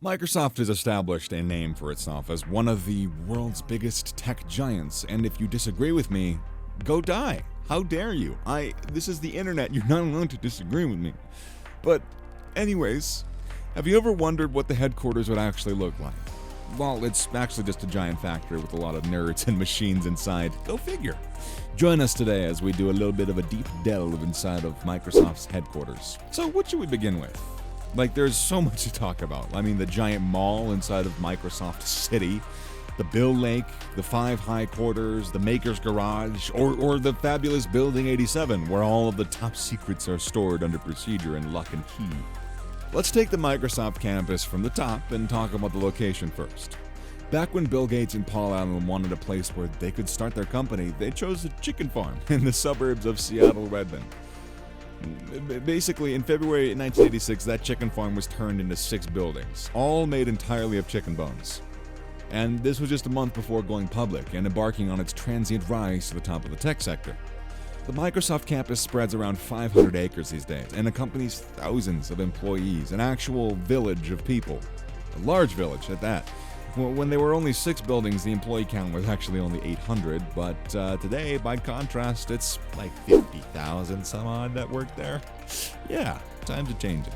Microsoft has established a name for itself as one of the world's biggest tech giants, and if you disagree with me, go die. How dare you? This is the internet, you're not allowed to disagree with me. But, anyways, have you ever wondered what the headquarters would actually look like? Well, it's actually just a giant factory with a lot of nerds and machines inside. Go figure. Join us today as we do a little bit of a deep delve inside of Microsoft's headquarters. So, what should we begin with? There's so much to talk about. I mean, the giant mall inside of Microsoft City, the Bill Lake, the 5 high quarters, the Maker's Garage, or the fabulous Building 87, where all of the top secrets are stored under procedure and lock and key. Let's take the Microsoft campus from the top and talk about the location first. Back when Bill Gates and Paul Allen wanted a place where they could start their company, they chose a chicken farm in the suburbs of Seattle, Redmond. Basically, in February 1986, that chicken farm was turned into 6 buildings, all made entirely of chicken bones. And this was just a month before going public and embarking on its transient rise to the top of the tech sector. The Microsoft campus spreads around 500 acres these days and accompanies thousands of employees, an actual village of people. A large village at that. When there were only 6 buildings, the employee count was actually only 800, but today, by contrast, it's like 50,000 some odd that work there. Yeah, times are changing.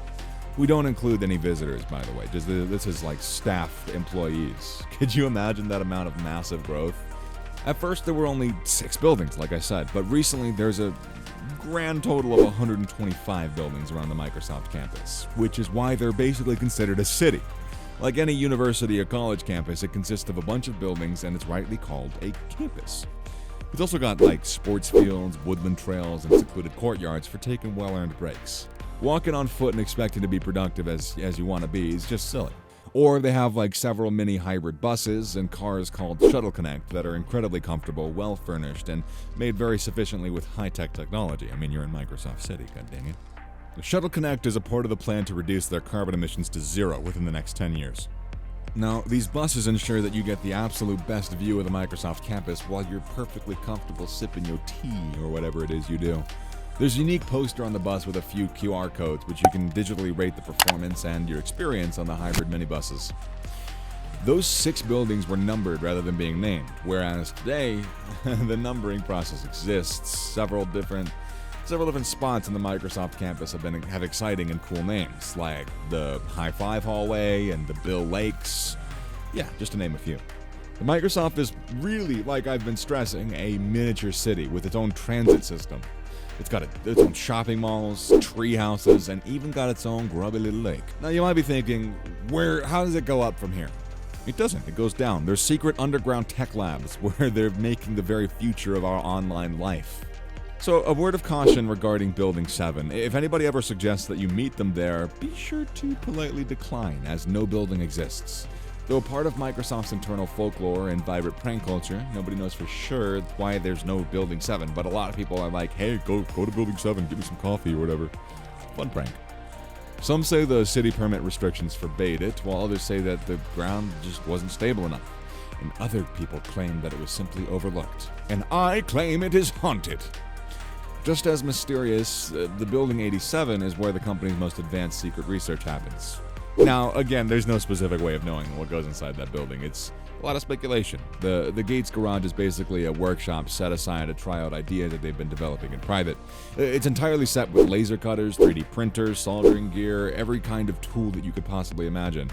We don't include any visitors, by the way. This is like staff employees. Could you imagine that amount of massive growth? At first, there were only 6 buildings, like I said, but recently there's a grand total of 125 buildings around the Microsoft campus, which is why they're basically considered a city. Like any university or college campus, it consists of a bunch of buildings and it's rightly called a campus. It's also got sports fields, woodland trails, and secluded courtyards for taking well-earned breaks. Walking on foot and expecting to be productive as you want to be is just silly. Or they have several mini hybrid buses and cars called Shuttle Connect that are incredibly comfortable, well-furnished, and made very sufficiently with high-tech technology. I mean, you're in Microsoft City, god dang it. The Shuttle Connect is a part of the plan to reduce their carbon emissions to 0 within the next 10 years. Now, these buses ensure that you get the absolute best view of the Microsoft campus while you're perfectly comfortable sipping your tea or whatever it is you do. There's a unique poster on the bus with a few QR codes which you can digitally rate the performance and your experience on the hybrid minibuses. Those 6 buildings were numbered rather than being named, whereas today, the numbering process exists. Several different spots in the Microsoft campus have exciting and cool names, like the High Five Hallway and the Bill Lakes. Yeah, just to name a few. The Microsoft is really, like I've been stressing, a miniature city with its own transit system. It's got its own shopping malls, tree houses, and even got its own grubby little lake. Now you might be thinking, how does it go up from here? It doesn't, it goes down. There's secret underground tech labs where they're making the very future of our online life. So, a word of caution regarding Building 7. If anybody ever suggests that you meet them there, be sure to politely decline, as no building exists. Though a part of Microsoft's internal folklore and vibrant prank culture, nobody knows for sure why there's no Building 7, but a lot of people are like, hey, go to Building 7, give me some coffee or whatever. Fun prank. Some say the city permit restrictions forbade it, while others say that the ground just wasn't stable enough. And other people claim that it was simply overlooked. And I claim it is haunted. Just as mysterious, the Building 87 is where the company's most advanced secret research happens. Now, again, there's no specific way of knowing what goes inside that building. It's a lot of speculation. The Gates Garage is basically a workshop set aside to try out ideas that they've been developing in private. It's entirely set with laser cutters, 3D printers, soldering gear, every kind of tool that you could possibly imagine.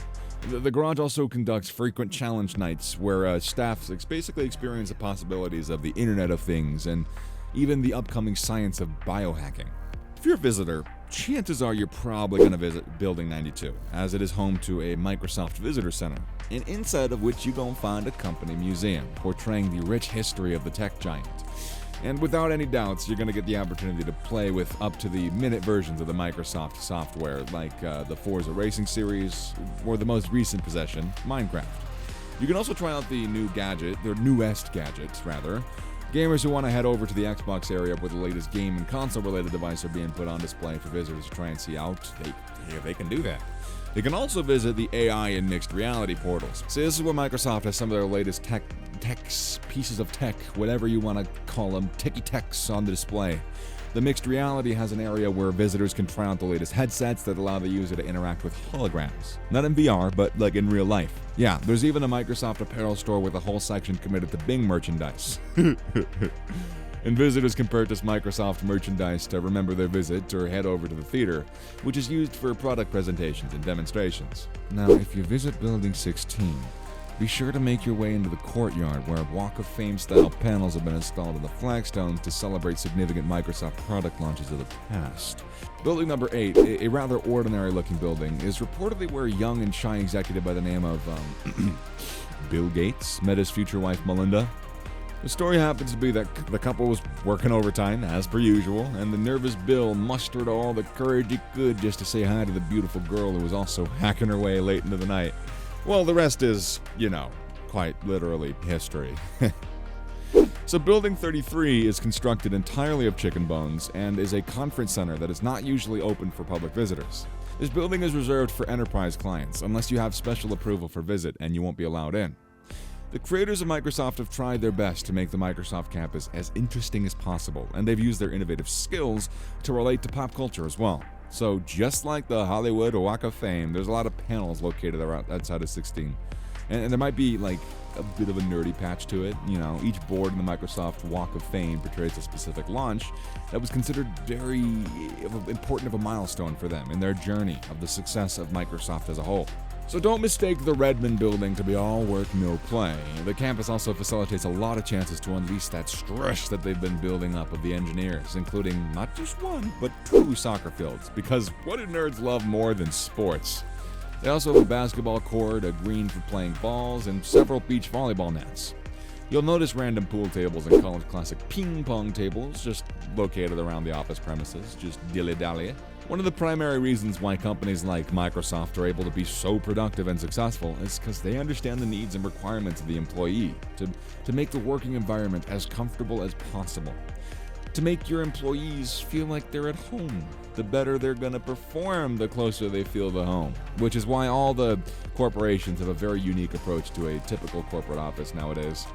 The garage also conducts frequent challenge nights where staff basically experience the possibilities of the Internet of Things and even the upcoming science of biohacking. If you're a visitor, chances are you're probably going to visit Building 92, as it is home to a Microsoft Visitor Center, and inside of which you're going to find a company museum portraying the rich history of the tech giant. And without any doubts, you're going to get the opportunity to play with up-to-the-minute versions of the Microsoft software, like the Forza Racing series, or the most recent possession, Minecraft. You can also try out the newest gadgets. Gamers who want to head over to the Xbox area where the latest game and console-related devices are being put on display for visitors to try and see out, they can do that. They can also visit the AI and mixed reality portals. So this is where Microsoft has some of their latest pieces of tech, whatever you want to call them, techie techs on the display. The mixed reality has an area where visitors can try out the latest headsets that allow the user to interact with holograms. Not in VR, but like in real life. Yeah, there's even a Microsoft apparel store with a whole section committed to Bing merchandise. And visitors can purchase Microsoft merchandise to remember their visit or head over to the theater, which is used for product presentations and demonstrations. Now, if you visit Building 16, be sure to make your way into the courtyard where Walk of Fame-style panels have been installed in the flagstones to celebrate significant Microsoft product launches of the past. Building number 8, a rather ordinary-looking building, is reportedly where a young and shy executive by the name of Bill Gates met his future wife Melinda. The story happens to be that the couple was working overtime, as per usual, and the nervous Bill mustered all the courage he could just to say hi to the beautiful girl who was also hacking her way late into the night. Well, the rest is, quite literally history. So Building 33 is constructed entirely of chicken bones and is a conference center that is not usually open for public visitors. This building is reserved for enterprise clients, unless you have special approval for visit and you won't be allowed in. The creators of Microsoft have tried their best to make the Microsoft campus as interesting as possible, and they've used their innovative skills to relate to pop culture as well. So just like the Hollywood Walk of Fame, there's a lot of panels located outside of 16. And there might be like a bit of a nerdy patch to it. Each board in the Microsoft Walk of Fame portrays a specific launch that was considered very important of a milestone for them in their journey of the success of Microsoft as a whole. So don't mistake the Redmond building to be all work, no play. The campus also facilitates a lot of chances to unleash that stress that they've been building up of the engineers, including not just one, but 2 soccer fields, because what do nerds love more than sports? They also have a basketball court, a green for playing balls, and several beach volleyball nets. You'll notice random pool tables and college classic ping pong tables just located around the office premises, just dilly-dally. One of the primary reasons why companies like Microsoft are able to be so productive and successful is because they understand the needs and requirements of the employee to make the working environment as comfortable as possible. To make your employees feel like they're at home. The better they're going to perform, the closer they feel to home. Which is why all the corporations have a very unique approach to a typical corporate office nowadays.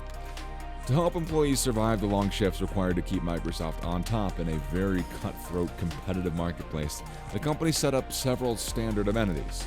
To help employees survive the long shifts required to keep Microsoft on top in a very cutthroat competitive marketplace, the company set up several standard amenities.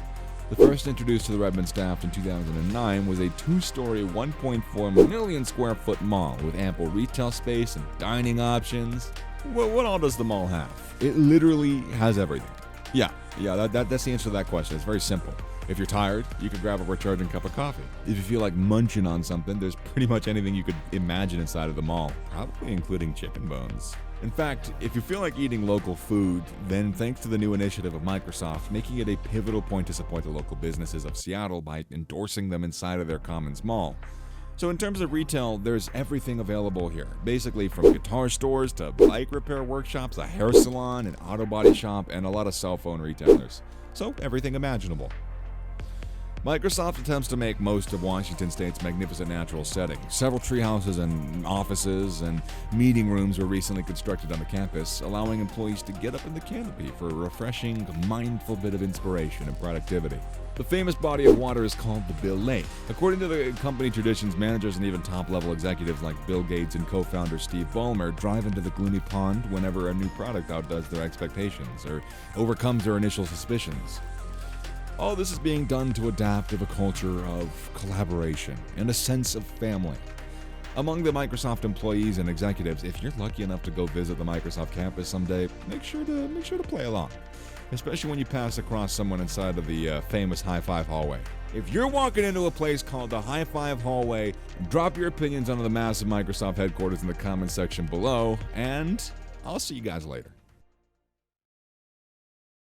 The first introduced to the Redmond staff in 2009 was a 2-story, 1.4 million square foot mall with ample retail space and dining options. What all does the mall have? It literally has everything. Yeah, that's the answer to that question. It's very simple. If you're tired, you can grab a recharging cup of coffee. If you feel like munching on something, there's pretty much anything you could imagine inside of the mall, probably including chicken bones. In fact, if you feel like eating local food, then thanks to the new initiative of Microsoft, making it a pivotal point to support the local businesses of Seattle by endorsing them inside of their Commons Mall. So in terms of retail, there's everything available here. Basically from guitar stores to bike repair workshops, a hair salon, an auto body shop, and a lot of cell phone retailers. So everything imaginable. Microsoft attempts to make most of Washington State's magnificent natural setting. Several tree houses and offices and meeting rooms were recently constructed on the campus, allowing employees to get up in the canopy for a refreshing, mindful bit of inspiration and productivity. The famous body of water is called the Bill Lake. According to the company traditions, managers and even top-level executives like Bill Gates and co-founder Steve Ballmer drive into the gloomy pond whenever a new product outdoes their expectations or overcomes their initial suspicions. All this is being done to adapt to a culture of collaboration and a sense of family. Among the Microsoft employees and executives, if you're lucky enough to go visit the Microsoft campus someday, make sure to play along, especially when you pass across someone inside of the famous High Five hallway. If you're walking into a place called the High Five hallway, drop your opinions onto the massive Microsoft headquarters in the comments section below, and I'll see you guys later.